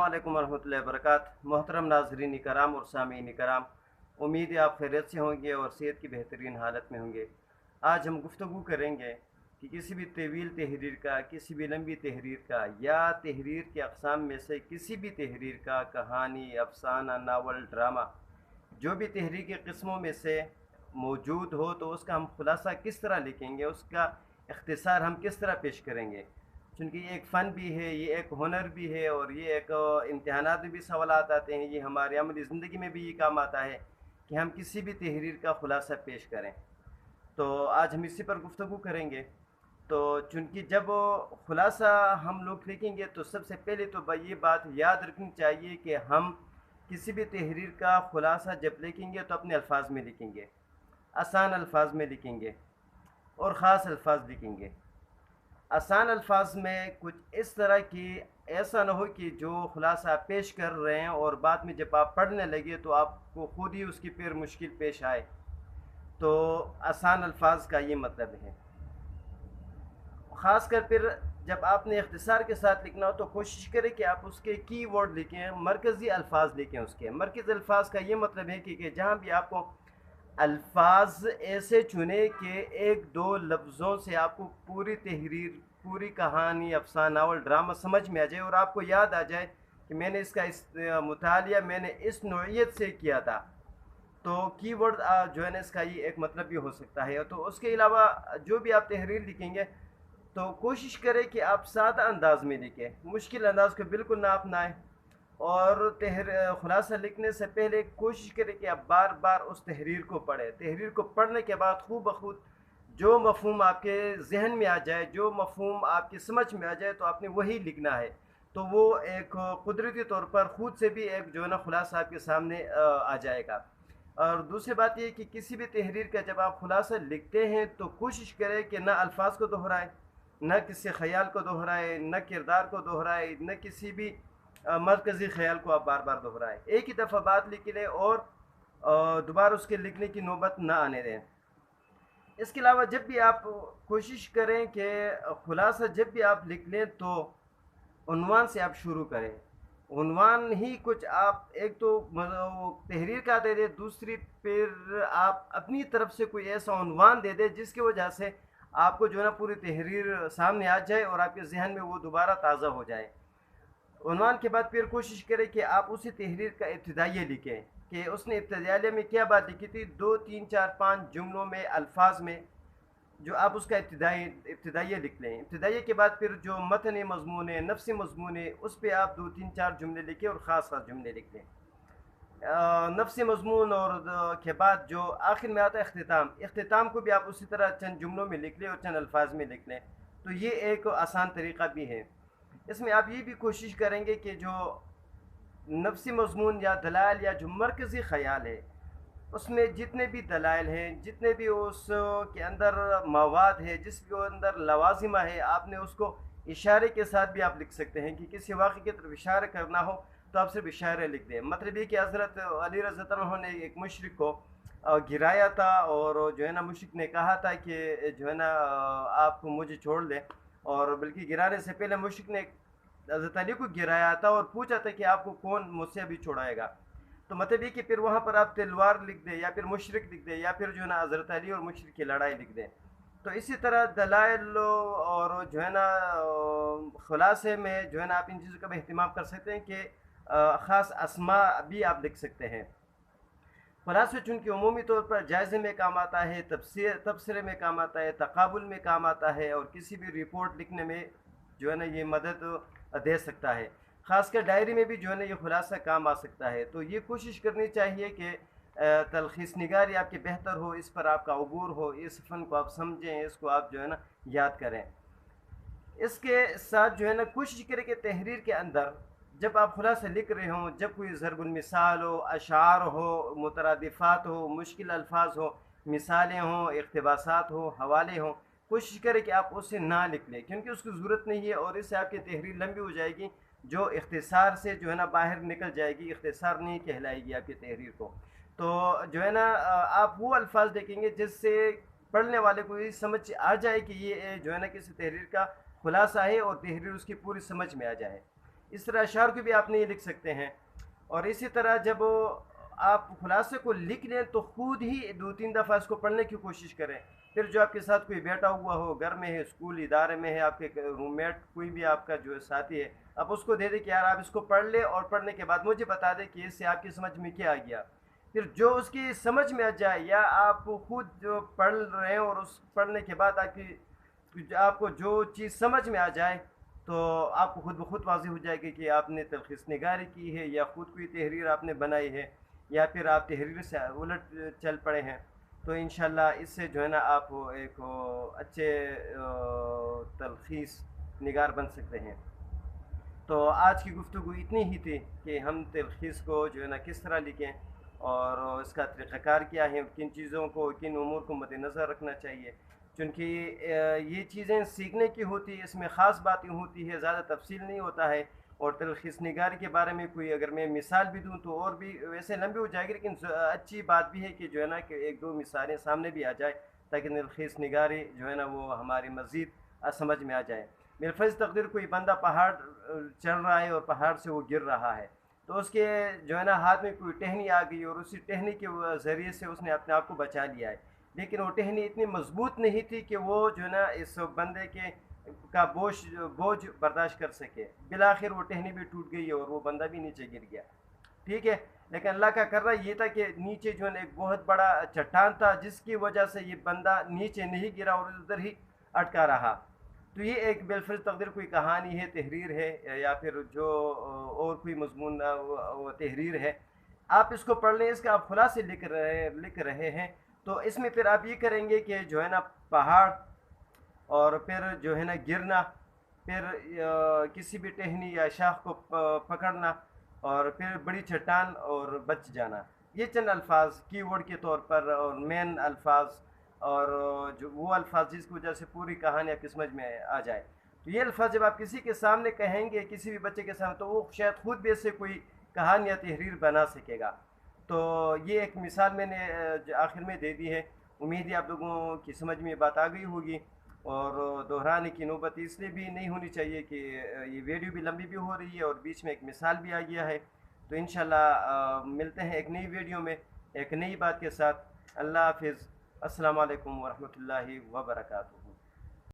वालेकुम वरहमतुल्लाहि वबरकातुहू। मोहतरम नाज़रीन कराम और सामीन कराम, उम्मीद है आप खैरियत से होंगे और सेहत की बेहतरीन हालत में होंगे। आज हम गुफ्तगू करेंगे कि किसी भी तवील तहरीर का, किसी भी लंबी तहरीर का या तहरीर के अक़साम में से किसी भी तहरीर का, कहानी, अफसाना, नावल, ड्रामा, जो भी तहरीर की किस्मों में से मौजूद हो तो उसका हम खुलासा किस तरह लिखेंगे, उसका इख्तिसार हम किस तरह पेश करेंगे। चूँकि ये एक फ़न भी है, ये एक हुनर भी है और ये एक इम्तिहानात में भी सवालात आते हैं, ये हमारी अमली ज़िंदगी में भी ये काम आता है कि हम किसी भी तहरीर का खुलासा पेश करें। तो आज हम इसी पर गुफ्तगू करेंगे। तो चूँकि जब खुलासा हम लोग लिखेंगे तो सबसे पहले तो भाई ये बात याद रखनी चाहिए कि हम किसी भी तहरीर का खुलासा जब लिखेंगे तो अपने अल्फाज में लिखेंगे, आसान अल्फाज में लिखेंगे और ख़ास अल्फाज लिखेंगे। आसान अल्फाज में कुछ इस तरह की, ऐसा ना हो कि जो खुलासा आप पेश कर रहे हैं और बाद में जब आप पढ़ने लगे तो आपको खुद ही उसकी फिर मुश्किल पेश आए। तो आसान अल्फाज का ये मतलब है। ख़ास कर फिर जब आपने इख्तिसार के साथ लिखना हो तो कोशिश करें कि आप उसके की वर्ड लिखें, मरकज़ी अल्फाज लिखें। उसके मरकज़ी अल्फाज का ये मतलब है कि जहाँ भी आपको अल्फाज ऐसे चुने कि एक दो लफ्ज़ों से आपको पूरी तहरीर, पूरी कहानी, अफसाना, नावल, ड्रामा समझ में आ जाए और आपको याद आ जाए कि मैंने इसका मुतालिया मैंने इस नौइयत से किया था। तो कीवर्ड जो है ना, इसका ये एक मतलब भी हो सकता है। तो उसके अलावा जो भी आप तहरीर लिखेंगे तो कोशिश करें कि आप सादा अंदाज में लिखें, मुश्किल अंदाज को बिल्कुल ना अपनाएं। और खुलासा लिखने से पहले कोशिश करें कि आप बार बार उस तहरीर को पढ़ें। तहरीर को पढ़ने के बाद खूब बखूद जो मफ़हूम आपके जहन में आ जाए, जो मफ़हूम आपकी समझ में आ जाए तो आपने वही लिखना है। तो वो एक कुदरती तौर पर ख़ुद से भी एक जो है ना खुलासा आपके सामने आ जाएगा। और दूसरी बात ये कि किसी भी तहरीर का जब आप खुलासा लिखते हैं तो कोशिश करें कि ना अल्फाज को दोहराएं, न किसी ख़याल को दोहराए, न किरदार को दोहराए, न किसी भी मरकज़ी ख़याल को आप बार बार दोहराएं। एक ही दफ़ा बात लिख लें और दोबारा उसके लिखने की नौबत ना आने दें। इसके अलावा जब भी आप कोशिश करें कि खुलासा जब भी आप लिख लें तो उन्वान से आप शुरू करें। उन्वान ही कुछ आप एक तो वो तहरीर का दे दें, दूसरी फिर आप अपनी तरफ से कोई ऐसा उन्वान दे दें जिसकी वजह से आपको जो है ना पूरी तहरीर सामने आ जाए और आपके जहन में वो दोबारा ताज़ा हो जाए। उन्वान के बाद फिर कोशिश करें कि आप उसी तहरीर का इब्तिदाइया लिखें कि उसने इब्तिदाइया में क्या बात लिखी थी, 2 3 4 5 जुमलों में, अल्फाज में जो आप उसका इब्तिदाइया लिख लें। इब्तिदाइया के बाद फिर जो मतन मज़मून है, नफ्सी मज़मून है, उस पे आप 2 3 4 जुमले लिखें और ख़ास ख़ास जुमले लिख लें। नफ्सी मज़मून और के बाद जो आखिर में आता है इख्तिताम, इख्तिताम को भी आप उसी तरह चंद जुमलों में लिख लें और चंद अल्फाज में लिख लें। तो ये एक आसान तरीक़ा भी है। इसमें आप ये भी कोशिश करेंगे कि जो नफ्सी मज़मून या दलाइल या जो मरकज़ी ख़याल है उसमें जितने भी दलाइल हैं, जितने भी उस के अंदर मवाद है, जिसके अंदर लवाज़िमा है, आपने उसको इशारे के साथ भी आप लिख सकते हैं कि किसी वाक़े की तरफ इशारा करना हो तो आप सिर्फ इशारे लिख दें। मतलब ये कि हज़रत अली रज़ी अल्लाह अन्हु ने एक मुशरिक को गिराया था और जो है ना मुशरिक ने कहा था कि जो है ना आप मुझे छोड़ दें, और बल्कि गिराने से पहले मुशरिक ने हज़रत अली को गिराया था और पूछा था कि आपको कौन मुझसे अभी छुड़ाएगा। तो मतलब ये कि फिर वहाँ पर आप तलवार लिख दें या फिर मुशरिक लिख दें या फिर जो है ना हज़रत अली और मुशरिक की लड़ाई लिख दें। तो इसी तरह दलाइल और जो है ना खुलासे में जो है ना आप इन चीज़ों का भी अहतमाम कर सकते हैं कि ख़ास अस्मा भी आप लिख सकते हैं। खुलासा चूँकि अमूमी तौर पर जायज़े में काम आता है, तबसरे में काम आता है, तक़ाबुल में काम आता है और किसी भी रिपोर्ट लिखने में जो है ना ये मदद दे सकता है। ख़ासकर डायरी में भी जो है ना ये खुलासा काम आ सकता है। तो ये कोशिश करनी चाहिए कि तलख़ीस निगारी आपकी बेहतर हो, इस पर आपका अबूर हो, इस फ़न को आप समझें, इसको आप जो है ना याद करें। इसके साथ जो है ना कोशिश करें कि तहरीर के अंदर जब आप खुलासा लिख रहे हों, जब कोई ज़रबुल मिसाल हो, अशार हो, मुतरादिफ़ात हो, मुश्किल अल्फाज हो, मिसालें हों, इक़्तिबासात हो, हवाले हों, कोशिश करें कि आप उसे ना लिख लें क्योंकि उसकी ज़रूरत नहीं है और इससे आपकी तहरीर लंबी हो जाएगी, जो इख्तिसार से जो है ना बाहर निकल जाएगी, इख्तिसार नहीं कहलाएगी आपकी तहरीर को। तो जो है ना आप वो अल्फाज देखेंगे जिससे पढ़ने वाले को ये समझ आ जाए कि ये जो है ना किसी तहरीर का खुलासा है और तहरीर उसकी पूरी समझ में आ जाए। اس طرح اشعار کو بھی آپ نہیں لکھ سکتے ہیں. اور اسی طرح جب آپ خلاصے کو لکھ لیں تو خود ہی 2-3 دفعہ اس کو پڑھنے کی کوشش کریں. پھر جو آپ کے ساتھ کوئی بیٹھا ہوا ہو، گھر میں ہے، اسکول ادارے میں ہے، آپ کے روم میٹ کوئی بھی آپ کا جو ساتھی ہے، آپ اس کو دے دیں کہ یار آپ اس کو پڑھ لیں اور پڑھنے کے بعد مجھے بتا دیں کہ اس سے آپ کی سمجھ میں کیا آ گیا. پھر جو اس کی سمجھ میں آ جائے یا آپ خود جو پڑھ رہے ہیں اور اس پڑھنے کے بعد آپ کو جو چیز سمجھ میں آ جائے تو آپ کو خود بخود واضح ہو جائے گی کہ آپ نے تلخیص نگاری کی ہے یا خود کوئی تحریر آپ نے بنائی ہے یا پھر آپ تحریر سے الٹ چل پڑے ہیں. تو انشاءاللہ اس سے جو ہے نا آپ ایک اچھے تلخیص نگار بن سکتے ہیں. تو آج کی گفتگو اتنی ہی تھی کہ ہم تلخیص کو جو ہے نا کس طرح لکھیں اور اس کا طریقہ کار کیا ہے، کن چیزوں کو، کن امور کو مد نظر رکھنا چاہیے. چونکہ یہ چیزیں سیکھنے کی ہوتی ہے، اس میں خاص باتیں ہوتی ہے، زیادہ تفصیل نہیں ہوتا ہے. اور تلخیص نگاری کے بارے میں کوئی اگر میں مثال بھی دوں تو اور بھی ویسے لمبی ہو جائے گی، لیکن اچھی بات بھی ہے کہ جو ہے نا کہ 1-2 مثالیں سامنے بھی آ جائے تاکہ تلخیص نگاری جو ہے نا وہ ہماری مزید سمجھ میں آ جائے. بالفرض تقدیر کوئی بندہ پہاڑ چڑھ رہا ہے اور پہاڑ سے وہ گر رہا ہے، تو اس کے جو ہے نا ہاتھ میں کوئی ٹہنی آ گئی اور اسی ٹہنی کے ذریعے سے اس نے اپنے آپ کو بچا لیا ہے. لیکن وہ ٹہنی اتنی مضبوط نہیں تھی کہ وہ جو ہے نا اس بندے کے کا بوجھ برداشت کر سکے. بالآخر وہ ٹہنی بھی ٹوٹ گئی اور وہ بندہ بھی نیچے گر گیا. ٹھیک ہے، لیکن اللہ کا کرنا یہ تھا کہ نیچے جو ہے نا ایک بہت بڑا چٹان تھا جس کی وجہ سے یہ بندہ نیچے نہیں گرا اور ادھر ہی اٹکا رہا. تو یہ ایک بالفرض تقدیر کوئی کہانی ہے، تحریر ہے یا پھر جو اور کوئی مضمون تحریر ہے. آپ اس کو پڑھ لیں، اس کا آپ خلاصے لکھ رہے ہیں تو اس میں پھر آپ یہ کریں گے کہ جو ہے نا پہاڑ اور پھر جو ہے نا گرنا، پھر کسی بھی ٹہنی یا شاخ کو پکڑنا اور پھر بڑی چٹان اور بچ جانا. یہ چند الفاظ کی ورڈ کے طور پر اور مین الفاظ اور جو وہ الفاظ جس کی وجہ سے پوری کہانی آپ کی سمجھ میں آ جائے. تو یہ الفاظ جب آپ کسی کے سامنے کہیں گے، کسی بھی بچے کے سامنے، تو وہ شاید خود بھی ایسے کوئی کہانی یا تحریر بنا سکے گا. تو یہ ایک مثال میں نے آخر میں دے دی ہے. امید ہے آپ لوگوں کی سمجھ میں یہ بات آ گئی ہوگی اور دہرانے کی نوبت اس لیے بھی نہیں ہونی چاہیے کہ یہ ویڈیو بھی لمبی بھی ہو رہی ہے اور بیچ میں ایک مثال بھی آ گیا ہے. تو انشاءاللہ ملتے ہیں ایک نئی ویڈیو میں ایک نئی بات کے ساتھ. اللہ حافظ. السلام علیکم ورحمۃ اللہ وبرکاتہ.